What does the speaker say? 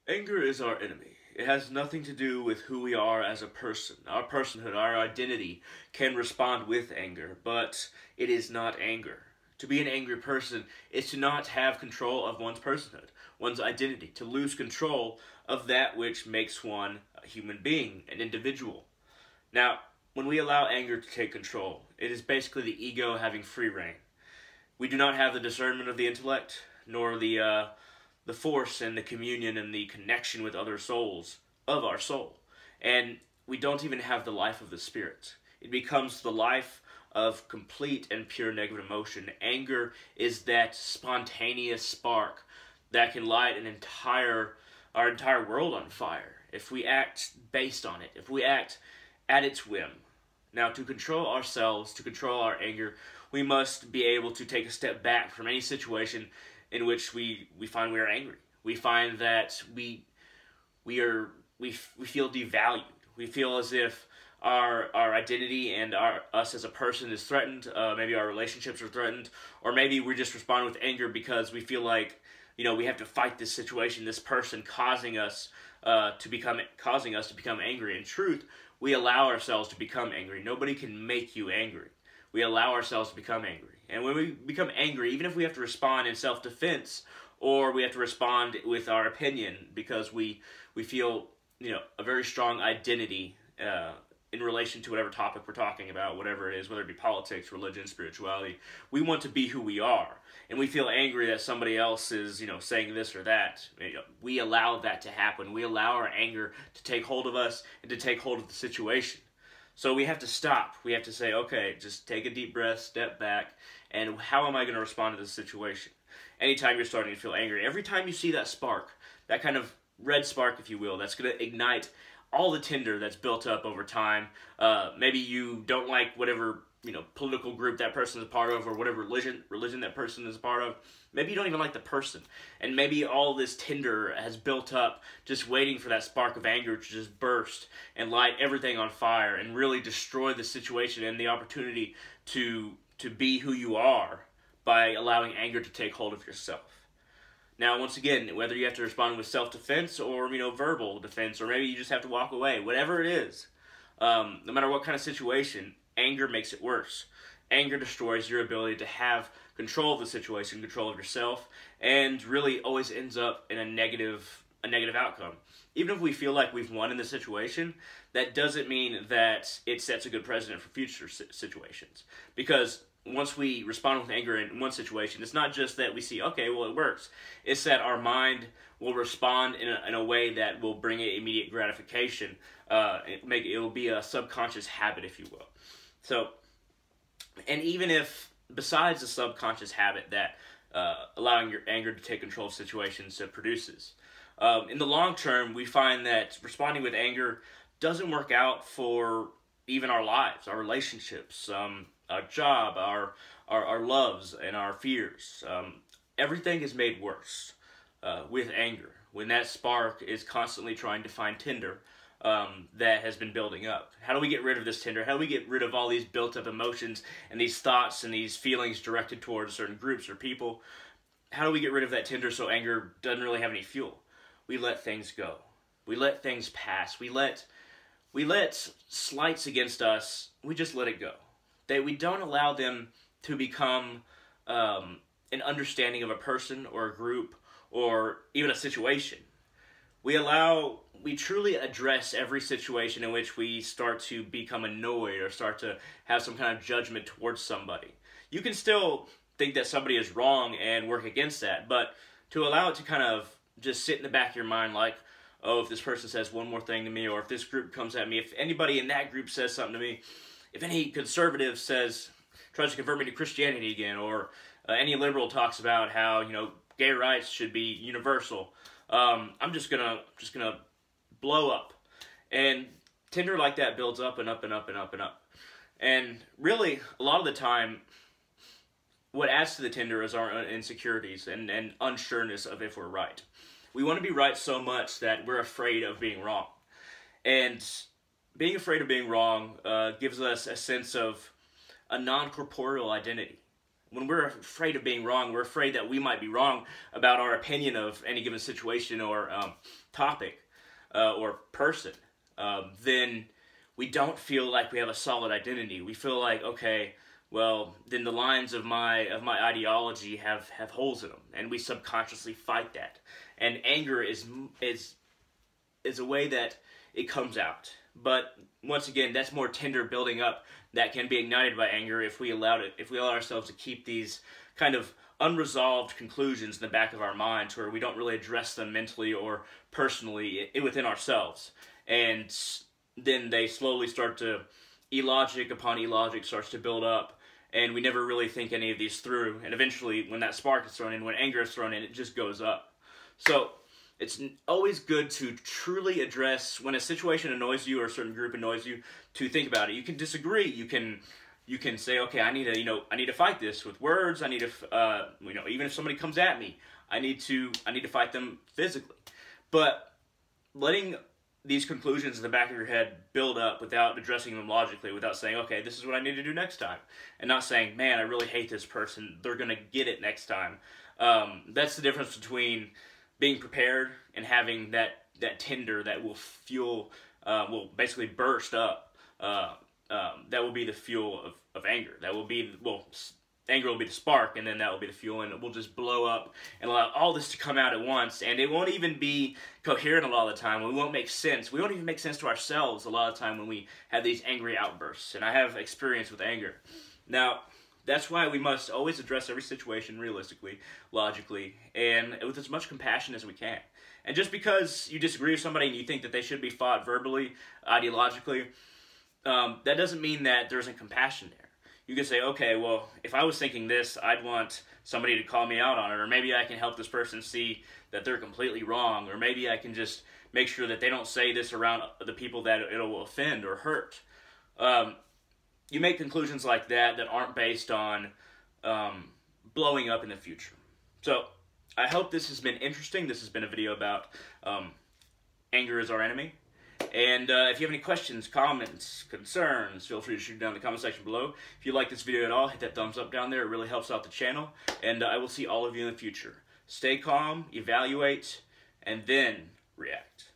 Anger is our enemy. It has nothing to do with who we are as a person. Our personhood, our identity can respond with anger, but it is not anger. To be an angry person is to not have control of one's personhood, one's identity, to lose control of that which makes one a human being, an individual. Now, when we allow anger to take control, it is basically the ego having free reign. We do not have the discernment of the intellect, nor the force and the communion and the connection with other souls of our soul. And we don't even have the life of the spirit. It becomes the life of complete and pure negative emotion. Anger is that spontaneous spark that can light our entire world on fire if we act based on it, if we act at its whim. Now, to control ourselves, to control our anger, we must be able to take a step back from any situation in which we find we are angry. We find that we feel devalued. We feel as if our identity and us as a person is threatened. Maybe our relationships are threatened, or maybe we just respond with anger because we feel like we have to fight this situation, this person causing us to become angry. In truth, we allow ourselves to become angry. Nobody can make you angry. We allow ourselves to become angry. And when we become angry, even if we have to respond in self-defense, or we have to respond with our opinion because we feel a very strong identity in relation to whatever topic we're talking about, whatever it is, whether it be politics, religion, spirituality, we want to be who we are. And we feel angry that somebody else is saying this or that. We allow that to happen. We allow our anger to take hold of us and to take hold of the situation. So we have to stop. We have to say, okay, just take a deep breath, step back, and how am I going to respond to this situation? Anytime you're starting to feel angry, every time you see that spark, that kind of red spark, if you will, that's going to ignite all the tinder that's built up over time. Maybe you don't like whatever political group that person is a part of, or whatever religion that person is a part of. Maybe you don't even like the person, and maybe all this tinder has built up just waiting for that spark of anger to just burst and light everything on fire and really destroy the situation and the opportunity to be who you are by allowing anger to take hold of yourself. Now, once again, whether you have to respond with self-defense or verbal defense, or maybe you just have to walk away, whatever it is, no matter what kind of situation, anger makes it worse. Anger destroys your ability to have control of the situation, control of yourself, and really always ends up in a negative outcome. Even if we feel like we've won in the situation, that doesn't mean that it sets a good precedent for future situations. Because once we respond with anger in one situation, it's not just that we see, okay, well, it works. It's that our mind will respond in a way that will bring it immediate gratification. It will be a subconscious habit, if you will. So, and even if, besides the subconscious habit that allowing your anger to take control of situations produces, in the long term, we find that responding with anger doesn't work out for even our lives, our relationships, our job, our loves, and our fears. Everything is made worse with anger when that spark is constantly trying to find tinder that has been building up. How do we get rid of this tinder? How do we get rid of all these built-up emotions and these thoughts and these feelings directed towards certain groups or people? How do we get rid of that tinder so anger doesn't really have any fuel? We let things go. We let things pass. We let slights against us, we just let it go. We don't allow them to become an understanding of a person or a group or even a situation. We truly address every situation in which we start to become annoyed or start to have some kind of judgment towards somebody. You can still think that somebody is wrong and work against that, but to allow it to kind of just sit in the back of your mind like, oh, if this person says one more thing to me, or if this group comes at me, if anybody in that group says something to me, if any conservative tries to convert me to Christianity again, or any liberal talks about how, gay rights should be universal, I'm just gonna blow up. And Tinder like that builds up and up and up and up and up. And really, a lot of the time, what adds to the Tinder is our insecurities and unsureness of if we're right. We want to be right so much that we're afraid of being wrong. And being afraid of being wrong gives us a sense of a non-corporeal identity. when we're afraid of being wrong, we're afraid that we might be wrong about our opinion of any given situation or topic or person, then we don't feel like we have a solid identity. We feel like, okay, well, then the lines of my ideology have holes in them, and we subconsciously fight that. And anger is a way that it comes out. But once again, that's more tinder building up that can be ignited by anger if we allow ourselves to keep these kind of unresolved conclusions in the back of our minds, where we don't really address them mentally or personally within ourselves. And then they slowly start to, illogic upon illogic starts to build up, and we never really think any of these through. And eventually, when that spark is thrown in, when anger is thrown in, it just goes up. So it's always good to truly address when a situation annoys you or a certain group annoys you, to think about it. You can disagree. You can say, okay, I need to fight this with words. I need to, even if somebody comes at me, I need to fight them physically. But letting these conclusions in the back of your head build up without addressing them logically, without saying, okay, this is what I need to do next time, and not saying, man, I really hate this person, they're gonna get it next time. That's the difference between being prepared and having that tinder that will fuel, will basically burst up. That will be the fuel of anger. That will be, anger will be the spark, and then that will be the fuel, and it will just blow up and allow all this to come out at once. And it won't even be coherent a lot of the time. We won't make sense. We won't even make sense to ourselves a lot of the time when we have these angry outbursts. And I have experience with anger. Now, that's why we must always address every situation realistically, logically, and with as much compassion as we can. And just because you disagree with somebody and you think that they should be fought verbally, ideologically, that doesn't mean that there isn't compassion there. You can say, okay, well, if I was thinking this, I'd want somebody to call me out on it, or maybe I can help this person see that they're completely wrong, or maybe I can just make sure that they don't say this around the people that it'll offend or hurt. You make conclusions like that aren't based on blowing up in the future. So I hope this has been interesting. This has been a video about anger is our enemy. And if you have any questions, comments, concerns, feel free to shoot down in the comment section below. If you like this video at all, hit that thumbs up down there. It really helps out the channel. And I will see all of you in the future. Stay calm, evaluate, and then react.